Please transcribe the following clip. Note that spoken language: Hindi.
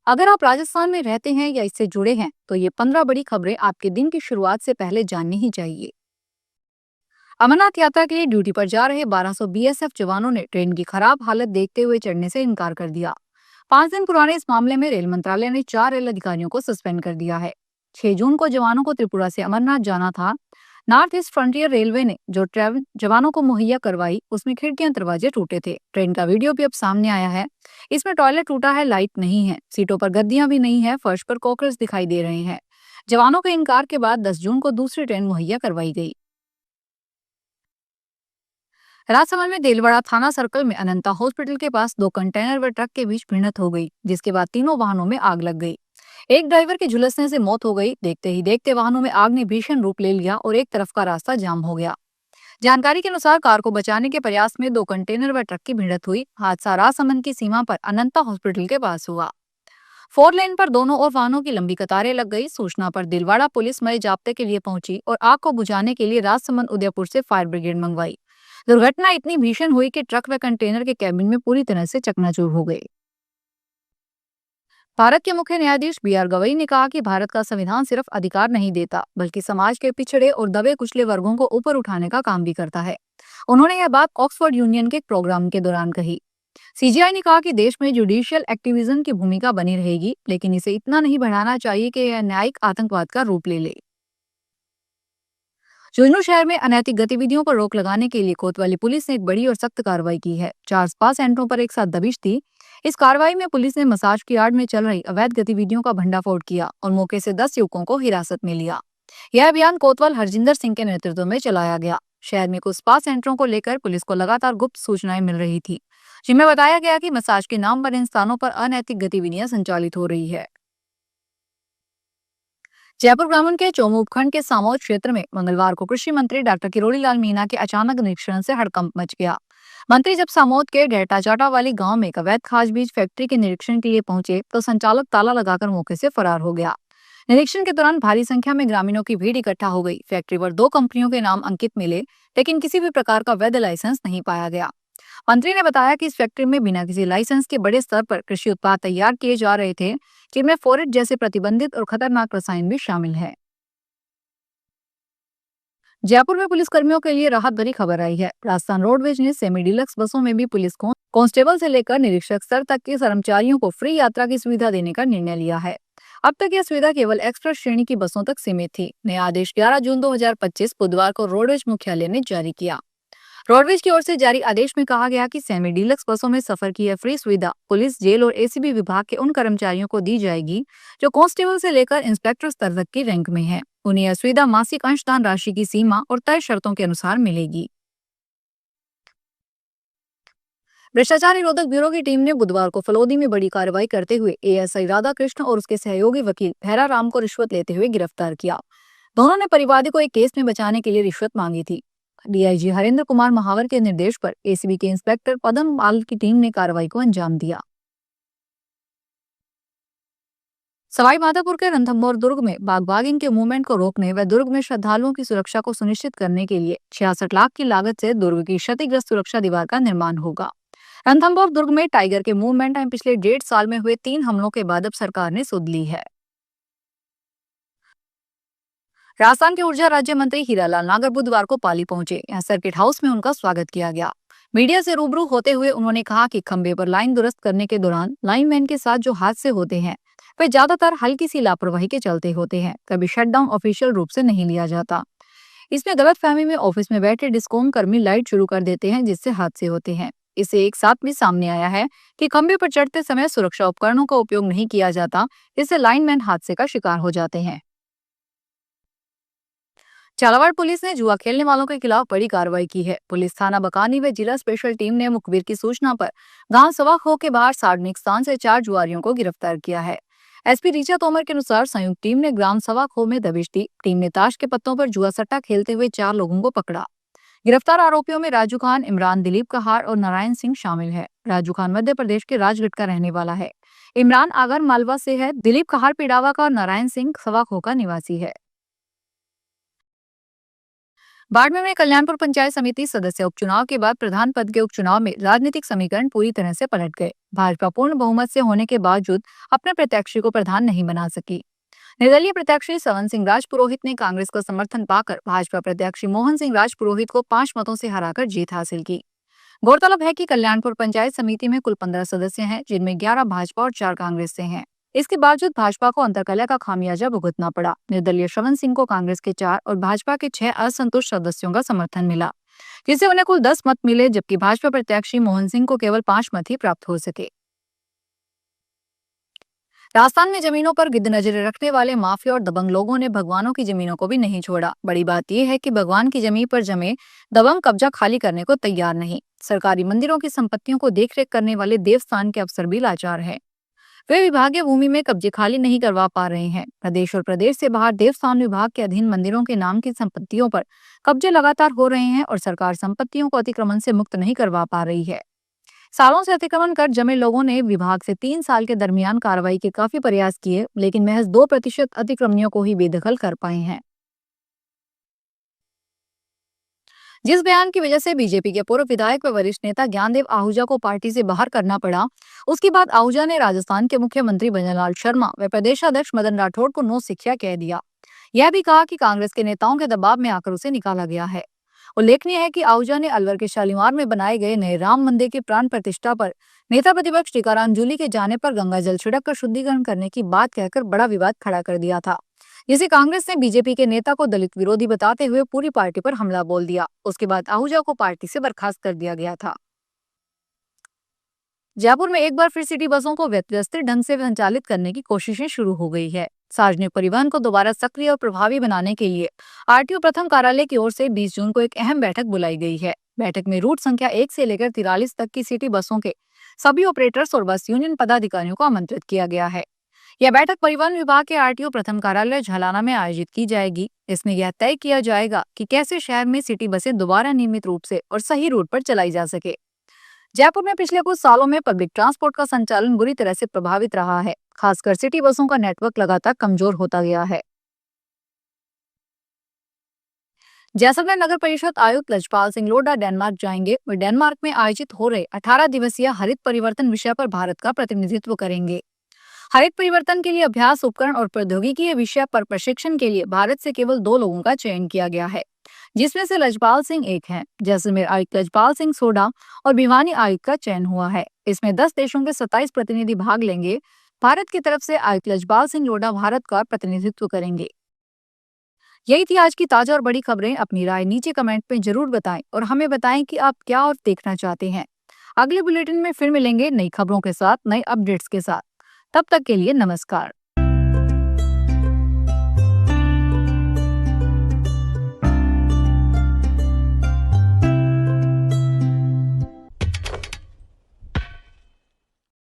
अगर आप राजस्थान में रहते हैं या इससे जुड़े हैं तो ये 15 बड़ी खबरें आपके दिन की शुरुआत से पहले जाननी ही चाहिए। अमरनाथ यात्रा के लिए ड्यूटी पर जा रहे 1200 बीएसएफ जवानों ने ट्रेन की खराब हालत देखते हुए चढ़ने से इनकार कर दिया। 5 दिन पुराने इस मामले में रेल मंत्रालय ने 4 रेल अधिकारियों को सस्पेंड कर दिया है। 6 जून को जवानों को त्रिपुरा से अमरनाथ जाना था। नॉर्थ ईस्ट फ्रंटियर रेलवे ने जो ट्रेवल जवानों को मुहैया करवाई उसमें खिड़कियां दरवाजे टूटे थे। ट्रेन का वीडियो भी अब सामने आया है। इसमें टॉयलेट टूटा है, लाइट नहीं है, सीटों पर गद्दियां भी नहीं है, फर्श पर कॉकर्स दिखाई दे रहे हैं। जवानों के इनकार के बाद 10 जून को दूसरी ट्रेन मुहैया करवाई गई। राजसमंद में देलवाड़ा थाना सर्कल में अनंता हॉस्पिटल के पास 2 कंटेनर व ट्रक के बीच भिड़ंत हो गई, जिसके बाद तीनों वाहनों में आग लग गई। एक ड्राइवर के झुलसने से मौत हो गई। देखते ही देखते वाहनों में आग ने भीषण रूप ले लिया और एक तरफ का रास्ता जाम हो गया। जानकारी के अनुसार कार को बचाने के प्रयास में 2 कंटेनर व ट्रक की भिड़ंत हुई। हादसा राजसमंद की सीमा पर अनंता हॉस्पिटल के पास हुआ। 4 लेन पर दोनों ओर वाहनों की लंबी कतारें लग गई। सूचना पर दिलवाड़ा पुलिस मरे जाब्ते के लिए पहुंची और आग को बुझाने के लिए राजसमंद उदयपुर से फायर ब्रिगेड मंगवाई। दुर्घटना इतनी भीषण हुई कि ट्रक व कंटेनर के कैबिन में पूरी तरह से चकनाचूर हो गए। भारत के मुख्य न्यायाधीश बी.आर. गवई ने कहा कि भारत का संविधान सिर्फ अधिकार नहीं देता बल्कि समाज के पिछड़े और दबे कुचले वर्गों को ऊपर उठाने का काम भी करता है। उन्होंने यह बात ऑक्सफोर्ड यूनियन के एक प्रोग्राम के दौरान कही। सीजीआई ने कहा कि देश में जुडिशियल एक्टिविज्म की भूमिका बनी रहेगी, लेकिन इसे इतना नहीं बढ़ाना चाहिए कि यह न्यायिक आतंकवाद का रूप ले ले। झुंझुनू शहर में अनैतिक गतिविधियों पर रोक लगाने के लिए कोतवाली पुलिस ने एक बड़ी और सख्त कार्रवाई की है। 4 स्पा सेंटरों पर एक साथ दबिश दी। इस कार्रवाई में पुलिस ने मसाज की आड़ में चल रही अवैध गतिविधियों का भंडाफोड़ किया और मौके से 10 युवकों को हिरासत में लिया। यह अभियान कोतवाल हरजिंदर सिंह के नेतृत्व में चलाया गया। शहर में कुछ स्पा सेंटरों को लेकर पुलिस को लगातार गुप्त सूचनाएं मिल रही थी, जिनमें बताया गया कि मसाज के नाम पर इन स्थानों पर अनैतिक गतिविधियां संचालित हो रही है। जयपुर ग्रामीण के चोमू उपखंड के सामोद क्षेत्र में मंगलवार को कृषि मंत्री डॉक्टर किरोड़ी लाल मीणा के अचानक निरीक्षण से हड़कंप मच गया। मंत्री जब सामोद के ढेटा चाटा वाली गांव में एक अवैध खाद बीज फैक्ट्री के निरीक्षण के लिए पहुंचे तो संचालक ताला लगाकर मौके से फरार हो गया। निरीक्षण के दौरान भारी संख्या में ग्रामीणों की भीड़ इकट्ठा हो गई। फैक्ट्री पर 2 कंपनियों के नाम अंकित मिले, लेकिन किसी भी प्रकार का वैध लाइसेंस नहीं पाया गया। मंत्री ने बताया कि इस फैक्ट्री में बिना किसी लाइसेंस के बड़े स्तर पर कृषि उत्पाद तैयार किए जा रहे थे, जिनमें फोरेट जैसे प्रतिबंधित और खतरनाक रसायन भी शामिल है। जयपुर में पुलिसकर्मियों के लिए राहत भरी खबर आई है। राजस्थान रोडवेज ने सेमी डिलक्स बसों में भी पुलिस को कांस्टेबल से लेकर निरीक्षक स्तर तक के कर्मचारियों को फ्री यात्रा की सुविधा देने का निर्णय लिया है। अब तक यह सुविधा केवल एक्सप्रेस श्रेणी की बसों तक सीमित थी। नया आदेश 11 जून 2025 बुधवार को रोडवेज मुख्यालय ने जारी किया। रोडवेज की ओर से जारी आदेश में कहा गया कि सेमी डीलक्स बसों में सफर की यह फ्री सुविधा पुलिस, जेल और एसीबी विभाग के उन कर्मचारियों को दी जाएगी जो कांस्टेबल से लेकर इंस्पेक्टर स्तर तक की रैंक में हैं। उन्हें यह सुविधा मासिक अंशदान राशि की सीमा और तय शर्तों के अनुसार मिलेगी। भ्रष्टाचार निरोधक ब्यूरो की टीम ने बुधवार को फलोदी में बड़ी कार्रवाई करते हुए एएसआई राधा कृष्ण और उसके सहयोगी वकील भैरा राम को रिश्वत लेते हुए गिरफ्तार किया। दोनों ने परिवादी को एक केस में बचाने के लिए रिश्वत मांगी थी। डीआईजी हरेंद्र कुमार महावर के निर्देश पर एसीबी के इंस्पेक्टर पदम पाल की टीम ने कार्रवाई को अंजाम दिया। सवाई माधोपुर के रणथंभौर दुर्ग में बागबागिंग के मूवमेंट को रोकने व दुर्ग में श्रद्धालुओं की सुरक्षा को सुनिश्चित करने के लिए 66 लाख की लागत से दुर्ग की क्षतिग्रस्त सुरक्षा दीवार का निर्माण होगा। रणथंभौर दुर्ग में टाइगर के मूवमेंट में पिछले 1.5 साल में हुए 3 हमलों के बाद अब सरकार ने सुध ली है। राजस्थान के ऊर्जा राज्य मंत्री हीरालाल नागर बुधवार को पाली पहुंचे। यहाँ सर्किट हाउस में उनका स्वागत किया गया। मीडिया से रूबरू होते हुए उन्होंने कहा कि खंबे पर लाइन दुरुस्त करने के दौरान लाइनमैन के साथ जो हादसे होते हैं वे ज्यादातर हल्की सी लापरवाही के चलते होते हैं। कभी शटडाउन ऑफिशियल रूप से नहीं लिया जाता। इसमें गलतफहमी में ऑफिस में बैठे डिस्कॉम कर्मी लाइट शुरू कर देते हैं, जिससे हादसे होते हैं। इससे एक साथ भी सामने आया है कि खंबे पर चढ़ते समय सुरक्षा उपकरणों का उपयोग नहीं किया जाता, जिससे लाइनमैन हादसे का शिकार हो जाते हैं। झालावाड़ पुलिस ने जुआ खेलने वालों के खिलाफ बड़ी कार्रवाई की है। पुलिस थाना बकानी व जिला स्पेशल टीम ने मुखबिर की सूचना पर गांव सवाखो के बाहर सार्वजनिक स्थान से 4 जुआरियों को गिरफ्तार किया है। एसपी ऋचा तोमर के अनुसार संयुक्त टीम ने ग्राम सवाखो में दबिश दी। टीम ने ताश के पत्तों पर जुआ सट्टा खेलते हुए 4 लोगों को पकड़ा। गिरफ्तार आरोपियों में राजू खान, इमरान, दिलीप कहार और नारायण सिंह शामिल है। राजू खान मध्य प्रदेश के राजगढ़ का रहने वाला है। इमरान आगर मालवा से है। दिलीप कहार पिडावा का और नारायण सिंह सवाखो का निवासी है। बाड़मेर में कल्याणपुर पंचायत समिति सदस्य उपचुनाव के बाद प्रधान पद के उपचुनाव में राजनीतिक समीकरण पूरी तरह से पलट गए। भाजपा पूर्ण बहुमत से होने के बावजूद अपने प्रत्याशी को प्रधान नहीं बना सकी। निर्दलीय प्रत्याशी सवन सिंह राजपुरोहित ने कांग्रेस का समर्थन पाकर भाजपा प्रत्याशी मोहन सिंह राजपुरोहित को 5 मतों से हराकर जीत हासिल की। गौरतलब है कि कल्याणपुर पंचायत समिति में कुल 15 सदस्य हैं, जिनमें 11 भाजपा और 4 कांग्रेस से हैं। इसके बावजूद भाजपा को अंतरकलह का खामियाजा भुगतना पड़ा। निर्दलीय श्रवण सिंह को कांग्रेस के 4 और भाजपा के 6 असंतुष्ट सदस्यों का समर्थन मिला, जिससे उन्हें कुल 10 मत मिले, जबकि भाजपा प्रत्याशी मोहन सिंह को केवल 5 मत ही प्राप्त हो सके। राजस्थान में जमीनों पर गिद्ध नजरें रखने वाले माफिया और दबंग लोगों ने भगवानों की जमीनों को भी नहीं छोड़ा। बड़ी बात यह है कि भगवान की जमीन पर जमे दबंग कब्जा खाली करने को तैयार नहीं। सरकारी मंदिरों की संपत्तियों को देखरेख करने वाले देवस्थान के अफसर भी लाचार हैं। वे विभागीय भूमि में कब्जे खाली नहीं करवा पा रहे हैं। प्रदेश और प्रदेश से बाहर देवस्थान विभाग के अधीन मंदिरों के नाम की संपत्तियों पर कब्जे लगातार हो रहे हैं और सरकार संपत्तियों को अतिक्रमण से मुक्त नहीं करवा पा रही है। सालों से अतिक्रमण कर जमे लोगों ने विभाग से 3 साल के दरमियान कार्रवाई के काफी प्रयास किए, लेकिन महज 2% अतिक्रमणियों को ही बेदखल कर पाए हैं। जिस बयान की वजह से बीजेपी के पूर्व विधायक व वरिष्ठ नेता ज्ञानदेव आहूजा को पार्टी से बाहर करना पड़ा, उसके बाद आहूजा ने राजस्थान के मुख्यमंत्री भजनलाल शर्मा व प्रदेशाध्यक्ष मदन राठौड़ को नो सिक्ख्या कह दिया। यह भी कहा कि कांग्रेस के नेताओं के दबाव में आकर उसे निकाला गया है। उल्लेखनीय है कि आहूजा ने अलवर के शालीमार में बनाए गए नए राम मंदिर की प्राण प्रतिष्ठा पर नेता प्रतिपक्ष टीकाराम जूली के जाने पर गंगा जल छिड़क कर शुद्धिकरण करने की बात कहकर बड़ा विवाद खड़ा कर दिया था, जिसे कांग्रेस ने बीजेपी के नेता को दलित विरोधी बताते हुए पूरी पार्टी पर हमला बोल दिया। उसके बाद आहूजा को पार्टी से बर्खास्त कर दिया गया था। जयपुर में एक बार फिर सिटी बसों को व्यवस्थित ढंग से संचालित करने की कोशिशें शुरू हो गई है। सार्वजनिक परिवहन को दोबारा सक्रिय और प्रभावी बनाने के लिए आरटीओ प्रथम कार्यालय की ओर से 20 जून को एक अहम बैठक बुलाई गई है। बैठक में रूट संख्या 1 से लेकर 43 तक की सिटी बसों के सभी ऑपरेटर्स और बस यूनियन पदाधिकारियों को आमंत्रित किया गया है। यह बैठक परिवहन विभाग के आरटीओ प्रथम कार्यालय झलाना में आयोजित की जाएगी। इसमें यह तय किया जाएगा कि कैसे शहर में सिटी बसें दोबारा नियमित रूप से और सही रूट पर चलाई जा सके। जयपुर में पिछले कुछ सालों में पब्लिक ट्रांसपोर्ट का संचालन बुरी तरह से प्रभावित रहा है। खासकर सिटी बसों का नेटवर्क लगातार कमजोर होता गया है। जैसलमेर नगर परिषद आयुक्त लजपाल सिंह लोढ़ा डेनमार्क जाएंगे। वे डेनमार्क में आयोजित हो रहे 18 दिवसीय हरित परिवर्तन विषय पर भारत का प्रतिनिधित्व करेंगे। हरित परिवर्तन के लिए अभ्यास उपकरण और प्रौद्योगिकी विषय पर प्रशिक्षण के लिए भारत से केवल 2 लोगों का चयन किया गया है, जिसमें से लजपाल सिंह एक हैं। जैसलमेर आयुक्त लजपाल सिंह सोढ़ा और भिवानी आयुक्त का चयन हुआ है। इसमें 10 देशों के 27 प्रतिनिधि भाग लेंगे। भारत की तरफ से आयुक्त लजपाल सिंह लोढ़ा भारत का प्रतिनिधित्व करेंगे। यही थी आज की ताजा और बड़ी खबरें। अपनी राय नीचे कमेंट में जरूर बताएं और हमें बताएं कि आप क्या और देखना चाहते हैं। अगले बुलेटिन में फिर मिलेंगे नई खबरों के साथ, नए अपडेट्स के साथ। तब तक के लिए नमस्कार।